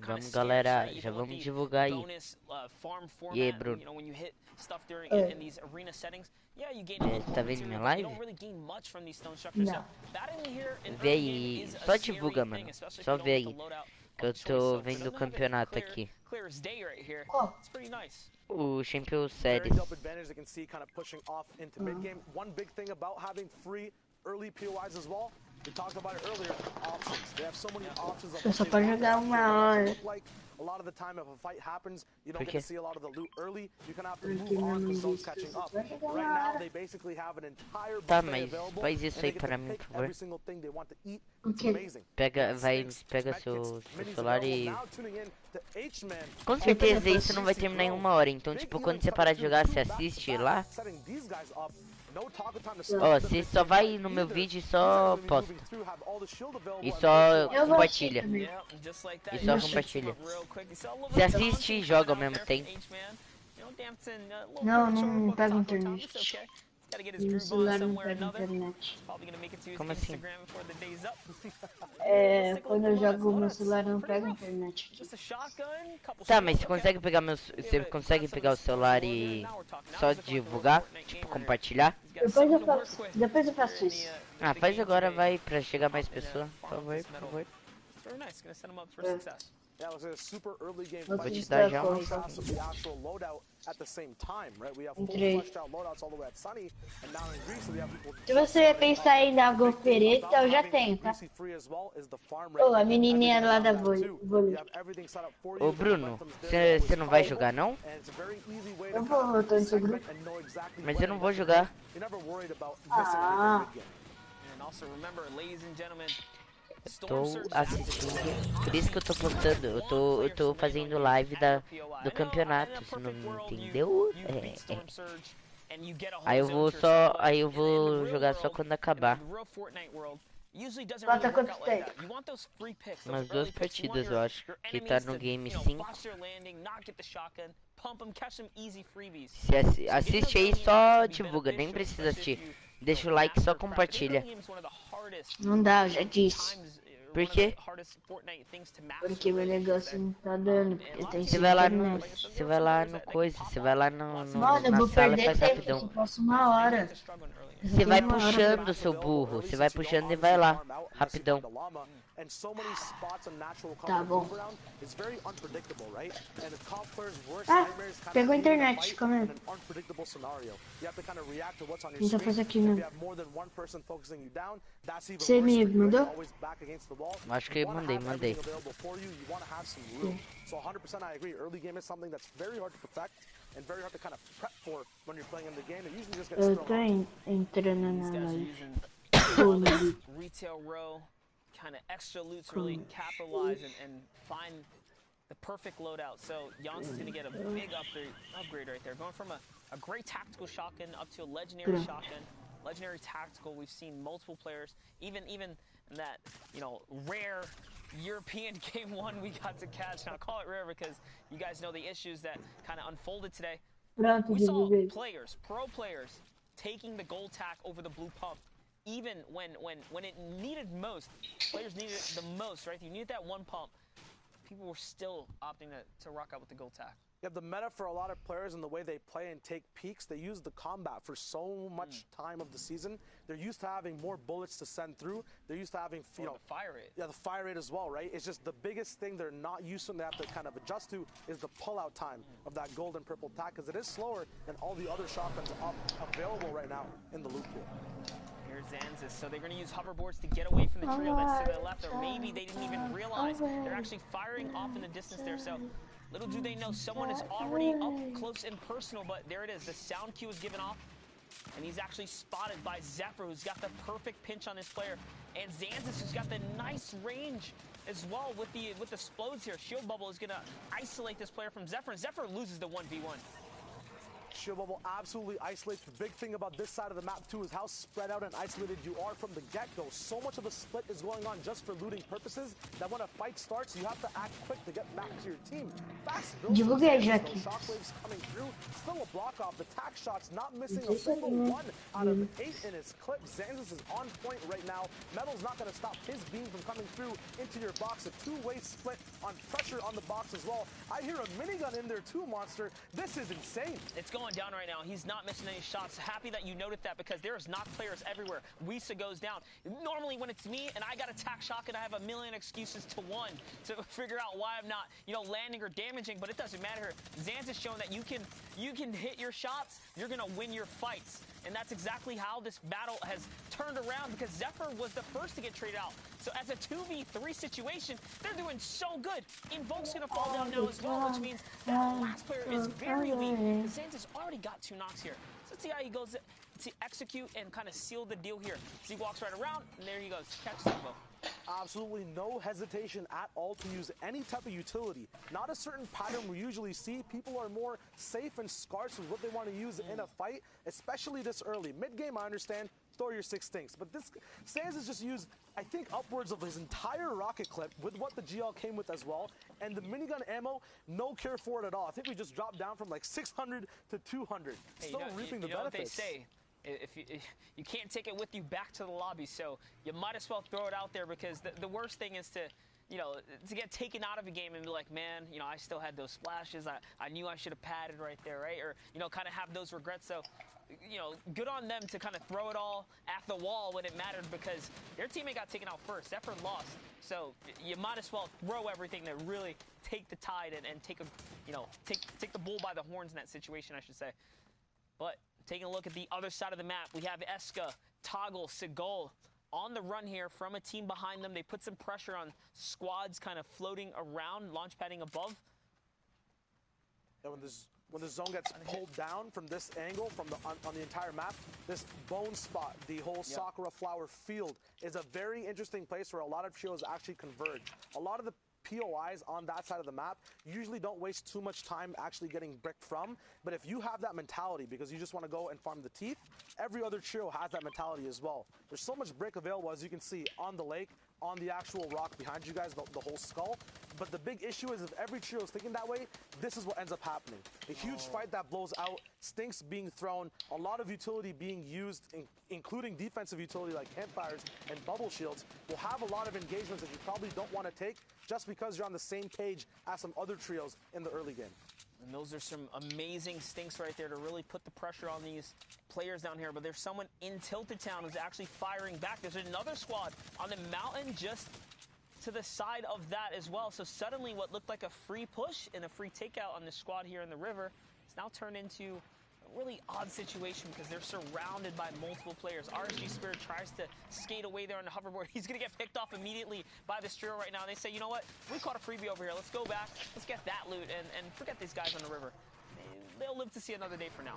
Vamos, galera, já vamos divulgar aí. E aí, Bruno? Tá vendo minha live?
Não.
Vê aí, só divulga, mano. Só vê aí, que eu tô vendo o campeonato aqui. O Champions Series.
We talked about it earlier, options. They have so many options of
Só pra jogar uma hora.
like a lot of the time if a fight happens, you don't get to see a lot of the loot early. You can have to move on because zone's catching up. Right now they basically have an entire
Tá,
buffet
mas
available.
faz isso aí
And they
pra
get to
mim,
pick
por favor.
every single thing they want to eat. It's amazing.
Pega seu celular e... Com certeza isso não vai terminar em uma hora, então tipo, quando você parar de jogar, você assiste lá. Ó, você só vai no meu vídeo e só posta. E só compartilha. E só compartilha. Você assiste e joga ao mesmo tempo.
Não pega internet. Meu celular não pega internet.
Como assim?
É, quando eu jogo meu celular não pega internet.
Tá, mas você consegue pegar o celular e só divulgar? Tipo, compartilhar?
Depois eu faço isso.
Ah, faz agora, vai, pra chegar mais pessoas. Por favor, por favor.
Yeah, it was a super early game
Vou
fight.
te
dar já
The actual loadout at the same time, right? We have full fleshed out loadouts all the way at Sunny, and now in Greece we have people.
Se você pensar em dar algo ofereta, eu já tenho, tá?
Greasy free as well is the farm
Ô, a menininha lá da vôlei.
You have everything set up for you.
Ô Bruno, você não vai jogar não?
And it's a very easy way
Eu
to
vou, eu tô no seu grupo.
and know exactly
Mas
when
eu não vou
to
jogar.
You're never worried about missing
Ah.
a big game.
And also remember, ladies and gentlemen,
Tô assistindo, por isso que eu tô postando, eu tô fazendo live do campeonato, você não entendeu? Aí eu vou jogar só quando acabar.
Falta quanto tempo?
Umas 2 partidas eu acho, que tá no game 5. Se assiste aí, só divulga, nem precisa assistir. Deixa o like, só compartilha.
Não dá, eu já disse.
Por quê?
Porque meu negócio não tá dando. Eu tenho
Você vai lá no coisa, você vai lá
Mano, eu
na
vou
sala e
perder
faz
tempo,
rapidão.
eu passo uma hora.
Você vai puxando, seu burro, você vai puxando e vai lá, rapidão.
and so many spots on natural
Tá
cover
bom.
move around is very unpredictable, right? And the top player's worst
Ah,
nightmare is kind
pegou a
of being in a
internet,
fight
calma aí.
in an unpredictable scenario. You have to kind of react to what's on your
Tenta
screen.
fazer aqui
If
no...
you have more than one person focusing you down, that's even
Você
worse.
me
You're
mandou?
always back against the wall.
Acho que
You wanna
mandei.
have everything available for you. You want to have some room. So 100% I agree. Early game is something that's very hard to perfect and very hard to kind of prep for when you're playing in the game. It usually just gets
Eu
thrown
tô
off.
entrando
These
na
guys are
live.
using all this retail row, kind of extra loot to really capitalize and find the perfect loadout. So Yonks is going to get a big upgrade right there. Going from a great tactical shotgun up to a legendary shotgun. Legendary tactical, we've seen multiple players, even that, you know, rare European game one we got to catch. Now, I call it rare because you guys know the issues that kind of unfolded today.
Pronto,
We saw
divulguei.
players, pro players, taking the gold tack over the blue pump, even when it needed most. Players needed it the most, right? You needed that one pump. People were still opting to rock out with the gold tack.
Yeah, the meta for a lot of players and the way they play and take peaks, they use the combat for so much time of the season. They're used to having more bullets to send through. They're used to having, you know,
the fire rate.
Yeah, the fire rate as well, right? It's just the biggest thing they're not used to and they have to kind of adjust to is the pull-out time of that gold and purple tack, because it is slower than all the other shotguns available right now in the loot pool.
Here's Zanzis, so they're going to use hoverboards to get away from the trio that's to their left, or maybe they didn't even realize they're actually firing off in the distance there. So little do they know, someone is already up close and personal, but there it is. The sound cue is given off, and he's actually spotted by Zephyr, who's got the perfect pinch on his player, and Zanzis, who's got the nice range as well with the explodes here. Shield Bubble is going to isolate this player from Zephyr, and Zephyr loses the 1v1.
Shield Bubble absolutely isolates. The big thing about this side of the map too is how spread out and isolated you are from the get-go. So much of the split is going on just for looting purposes that when a fight starts, you have to act quick to get back to your team. Fast build.
Divulguei já aqui.
Shockwaves coming through. Still a block off. The tack shot's not missing a single one out of 8 in his clip. Zanzis is on point right now. Metal's not going to stop his beam from coming through into your box. A two-way split on pressure on the box as well. I hear a minigun in there too, Monster. This is insane.
It's going down right now. He's not missing any shots. Happy that you noted that because there's knock players everywhere. Wisa goes down. Normally when it's me and I got a tack shotgun, I have a million excuses to figure out why I'm not, you know, landing or damaging, but it doesn't matter. Zanz is showing that you can hit your shots, you're gonna win your fights. And that's exactly how this battle has turned around because Zephyr was the first to get traded out. So as a 2v3 situation, they're doing so good. Invoke's gonna fall down now as well, which means that last player is very weak. Zanz has already got 2 knocks here. So let's see how he goes to execute and kind of seal the deal here. So he walks right around, and there he goes. Catches the bow.
Absolutely no hesitation at all to use any type of utility. Not a certain pattern we usually see. People are more safe and scarce with what they want to use in a fight, especially this early. Mid-game, I understand, throw your 6 stinks. But this, Sans has just used, I think, upwards of his entire rocket clip with what the GL came with as well. And the minigun ammo, no care for it at all. I think we just dropped down from like 600 to 200. Still reaping the benefits.
Know what they say? If you can't take it with you back to the lobby, so you might as well throw it out there because the worst thing is to, you know, to get taken out of a game and be like, man, you know, I still had those splashes. I knew I should have padded right there, right? Or, you know, kind of have those regrets. So, you know, good on them to kind of throw it all at the wall when it mattered because their teammate got taken out first. Zephyr lost. So you might as well throw everything to really take the tide and take a, you know, take the bull by the horns in that situation, I should say. But taking a look at the other side of the map, we have Eska, Toggle, Seagull on the run here from a team behind them. They put some pressure on squads kind of floating around, launch padding above.
And when the zone gets pulled down from this angle, from on the entire map, this bone spot, the whole Sakura flower field, is a very interesting place where a lot of trios actually converge. A lot of the POIs on that side of the map usually don't waste too much time actually getting bricked from, but if you have that mentality because you just want to go and farm the teeth, every other trio has that mentality as well. There's so much brick available, as you can see, on the lake, on the actual rock behind you guys, the whole skull. But the big issue is if every trio is thinking that way, this is what ends up happening. A huge fight that blows out, stinks being thrown, a lot of utility being used, including defensive utility like campfires and bubble shields, will have a lot of engagements that you probably don't want to take just because you're on the same page as some other trios in the early game.
And those are some amazing stinks right there to really put the pressure on these players down here. But there's someone in Tilted Town who's actually firing back. There's another squad on the mountain just to the side of that as well. So suddenly what looked like a free push and a free takeout on the squad here in the river is now turned into a really odd situation because they're surrounded by multiple players. RSG Spirit tries to skate away there on the hoverboard. He's going to get picked off immediately by this trio right now. They say, you know what? We caught a freebie over here. Let's go back. Let's get that loot and forget these guys on the river. They'll live to see another day for now.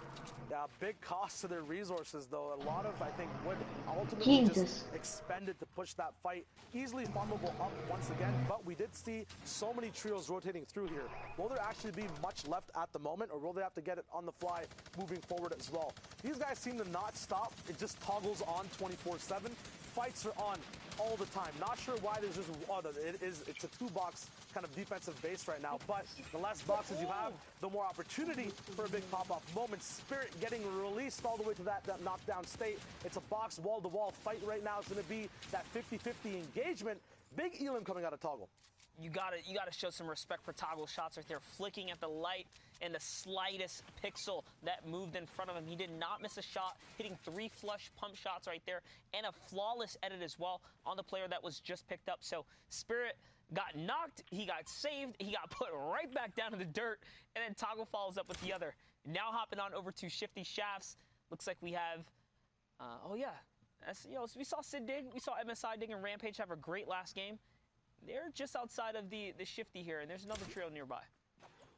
Yeah, big cost to their resources, though. A lot of, I think, would ultimately just expended to push that fight. Easily farmable up once again, but we did see so many trios rotating through here. Will there actually be much left at the moment, or will they have to get it on the fly moving forward as well? These guys seem to not stop. It just toggles on 24/7. Fights are on all the time. Not sure why there's just it's a two-box kind of defensive base right now, but the less boxes you have, the more opportunity for a big pop-off moment. Spirit getting released all the way to that knockdown state. It's a box wall-to-wall fight right now. It's going to be that 50-50 engagement. Big Elim coming out of Toggle.
You gotta show some respect for Toggle shots right there, flicking at the light and the slightest pixel that moved in front of him. He did not miss a shot, hitting 3 flush pump shots right there, and a flawless edit as well on the player that was just picked up. So Spirit got knocked, he got saved, he got put right back down in the dirt, and then Toggle follows up with the other. Now hopping on over to Shifty Shafts. Looks like we have, oh yeah, so we saw Sid dig, we saw MSI dig, and Rampage have a great last game. They're just outside of the Shifty here, and there's another trio nearby.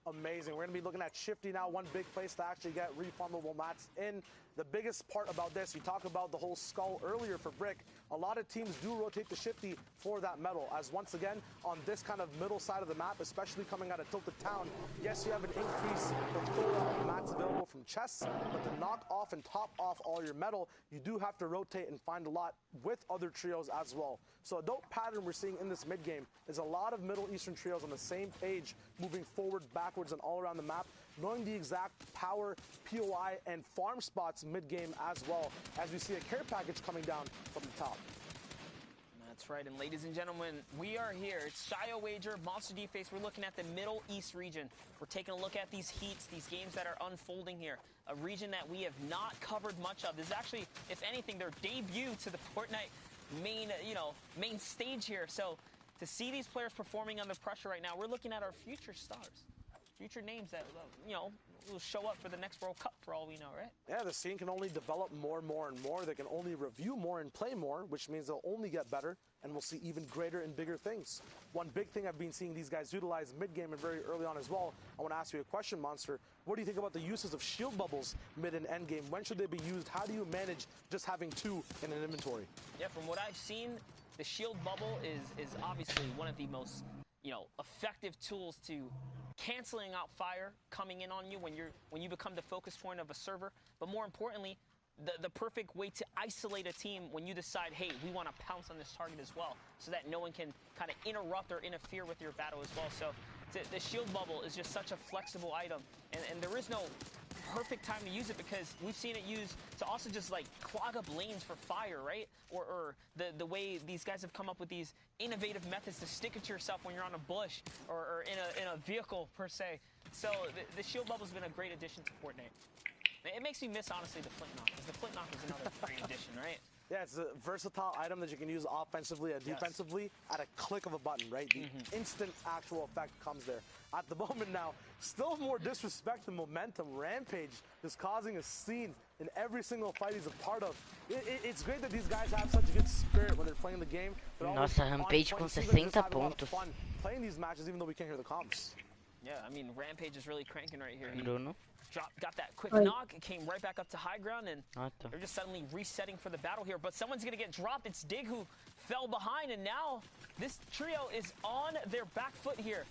Amazing. We're going to be looking at Shifty now, one big place to actually get refarmable mats in. The biggest part about this, you talk about the whole skull earlier for Brick. A lot of teams do rotate the Shifty for that metal, as once again, on this kind of middle side of the map, especially coming out of Tilted Town, yes, you have an increase in full mats available from chests, but to knock off and top off all your metal, you do have to rotate and find a lot with other trios as well. So a dope pattern we're seeing in this mid game is a lot of Middle Eastern trios on the same page, moving forward, backwards, and all around the map, knowing the exact power, POI, and farm spots mid-game as well, as we see a care package coming down from the top.
That's right, and ladies and gentlemen, we are here. It's Shio Wager, Monster D-Face. We're looking at the Middle East region. We're taking a look at these heats, these games that are unfolding here. A region that we have not covered much of. This is actually, if anything, their debut to the Fortnite main stage here. So to see these players performing under pressure right now, we're looking at our future stars. Future names that, will show up for the next World Cup for all we know, right?
Yeah, the scene can only develop more and more and more. They can only review more and play more, which means they'll only get better, and we'll see even greater and bigger things. One big thing I've been seeing these guys utilize mid-game and very early on as well, I want to ask you a question, Monster. What do you think about the uses of shield bubbles mid and end game? When should they be used? How do you manage just having 2 in an inventory?
Yeah, from what I've seen, the shield bubble is obviously one of the most effective tools to canceling out fire coming in on you when you become the focus point of a server. But more importantly, the perfect way to isolate a team when you decide, hey, we want to pounce on this target as well, so that no one can kind of interrupt or interfere with your battle as well. So the shield bubble is just such a flexible item, and there is no perfect time to use it, because we've seen it used to also just like clog up lanes for fire, right? Or the way these guys have come up with these innovative methods to stick it to yourself when you're on a bush or in a vehicle per se. So the shield bubble's been a great addition to Fortnite. It makes me miss, honestly, the flint knock, because the flint knock is another great addition, right?
Yeah, it's a versatile item that you can use offensively and defensively at a click of a button, right? The instant actual effect comes there. At the moment now, still more disrespect and momentum. Rampage is causing a scene in every single fight he's a part of. It's great that these guys have such a good spirit when they're playing the game.
Nossa, Rampage com 60 pontos.
Fun playing these matches, even though we can't hear the comms.
Yeah, I mean, Rampage is really cranking right here.
Bruno.
Got that quick knock, came right back up to high ground, and
Nossa.
they're just suddenly resetting for the battle here. But someone's going to get dropped. It's Dig who fell behind, and now this trio is on their back foot here,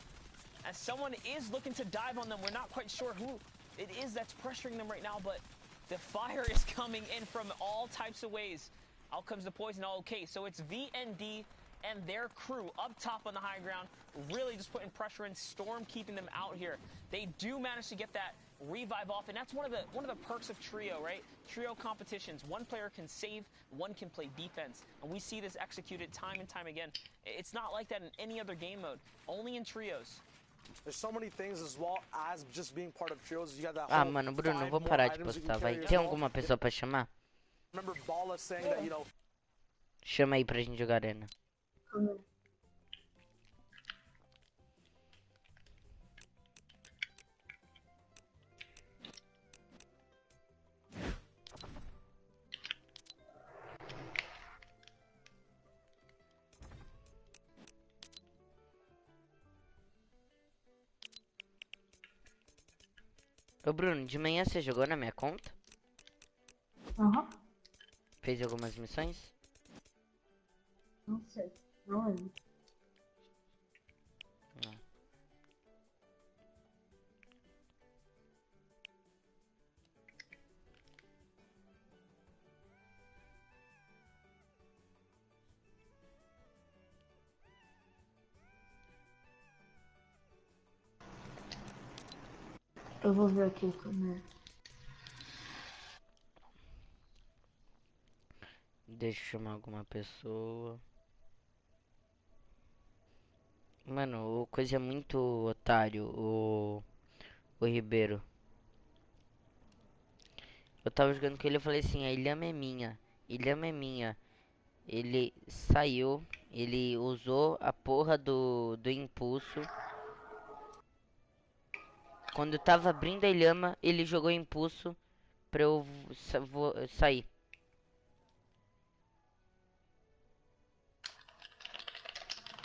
as someone is looking to dive on them. We're not quite sure who it is that's pressuring them right now, but the fire is coming in from all types of ways. Out comes the poison. Okay, so it's VND and their crew up top on the high ground, really just putting pressure in. Storm keeping them out here. They do manage to get that revive off, and that's one of the perks of trio, right? Trio competitions. One player can save, one can play defense, and we see this executed time and time again. It's not like that in any other game mode, only in trios.
There's so many things as well as just being part of trios. You got that
Ah, mano, Bruno, vou parar de postar. Vai ter alguma pessoa pra chamar?
Remember Bala saying that,
Chama aí pra gente jogar arena. Ô Bruno, de manhã você jogou na minha conta?
Aham.
Fez algumas missões?
Não sei. Não lembro.
Não.
Eu vou ver aqui como é.
Deixa eu chamar alguma pessoa. Mano, o coisa é muito otário, o Ribeiro. Eu tava jogando com ele, eu falei assim, a ilhama é minha, ilhama é minha. Ele saiu, ele usou a porra do impulso. Quando eu tava abrindo a ilhama, ele jogou impulso pra eu sair.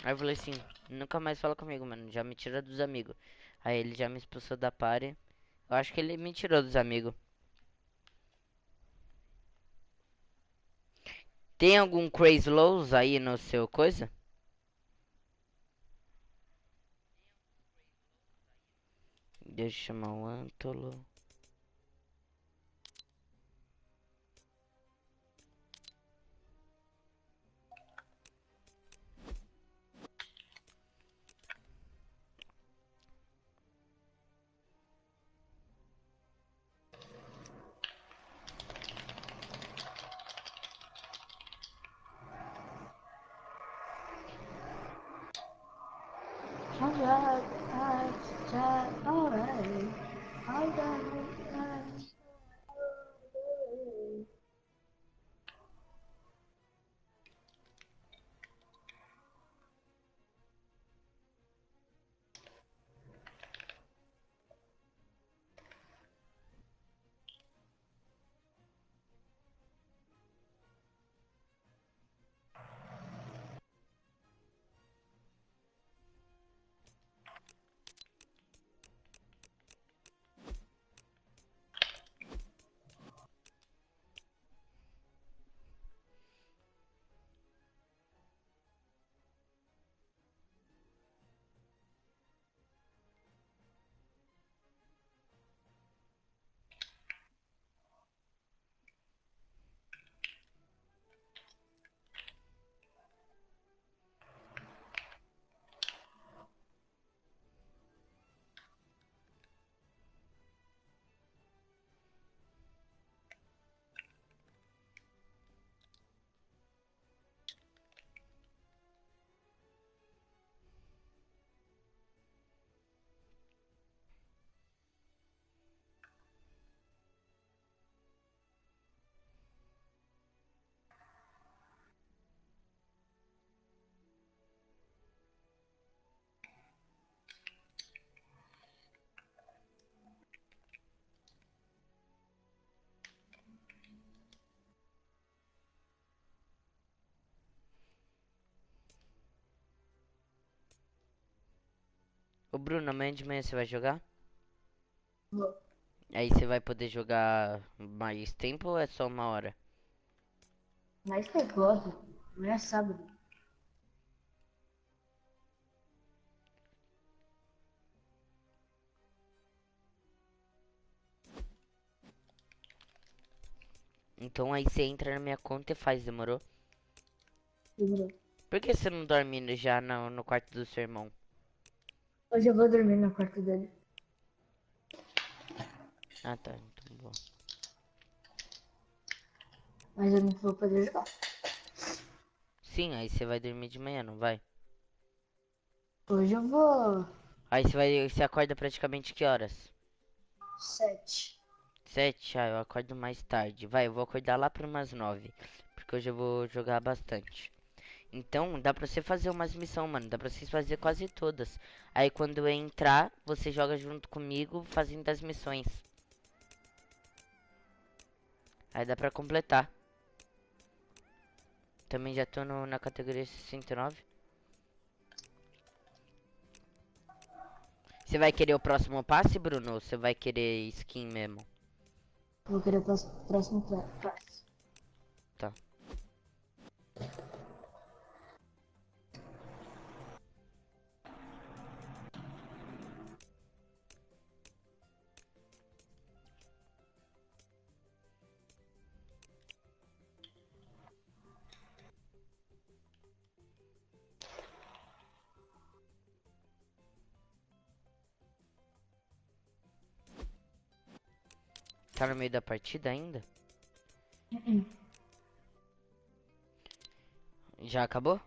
Aí eu falei assim, nunca mais fala comigo, mano, já me tira dos amigos. Aí ele já me expulsou da party. Eu acho que ele me tirou dos amigos. Tem algum Crazy Lows aí no seu coisa? Deixa eu chamar o Antolo.
Alright, alright. Alright.
Ô Bruno, amanhã de manhã você vai jogar?
Vou.
Aí você vai poder jogar mais tempo ou é só uma hora?
Mais perigoso. Amanhã é sábado.
Então aí você entra na minha conta e faz, demorou?
Demorou.
Por que você não dorme já no quarto do seu irmão?
Hoje eu vou dormir no quarto dele.
Ah tá, então bom.
Mas eu não vou poder jogar.
Sim, aí você vai dormir de manhã, não vai?
Hoje eu vou.
Aí você acorda praticamente que horas?
7.
7? Ah, eu acordo mais tarde. Vai, eu vou acordar lá por umas 9. Porque hoje eu vou jogar bastante. Então, dá pra você fazer umas missões, mano. Dá pra você fazer quase todas. Aí quando eu entrar, você joga junto comigo fazendo as missões. Aí dá pra completar. Também já tô na categoria 69. Você vai querer o próximo passe, Bruno? Ou você vai querer skin mesmo?
Vou querer o próximo passo.
Tá. Tá no meio da partida ainda? Já acabou?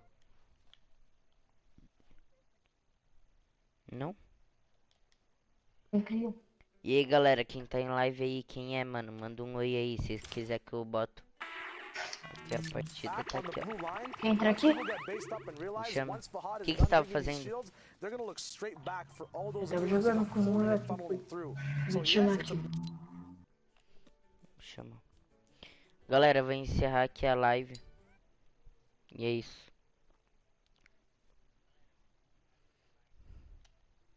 Não? E aí, galera, quem tá em live aí, quem é, mano? Manda um oi aí, se quiser que eu boto. Aqui a partida tá aqui, ó.
Quer entrar aqui?
Me chama. O que você tava fazendo?
Eu tava jogando com um moleque. Vou te chamar aqui.
Chama. Galera, eu vou encerrar aqui a live. E é isso.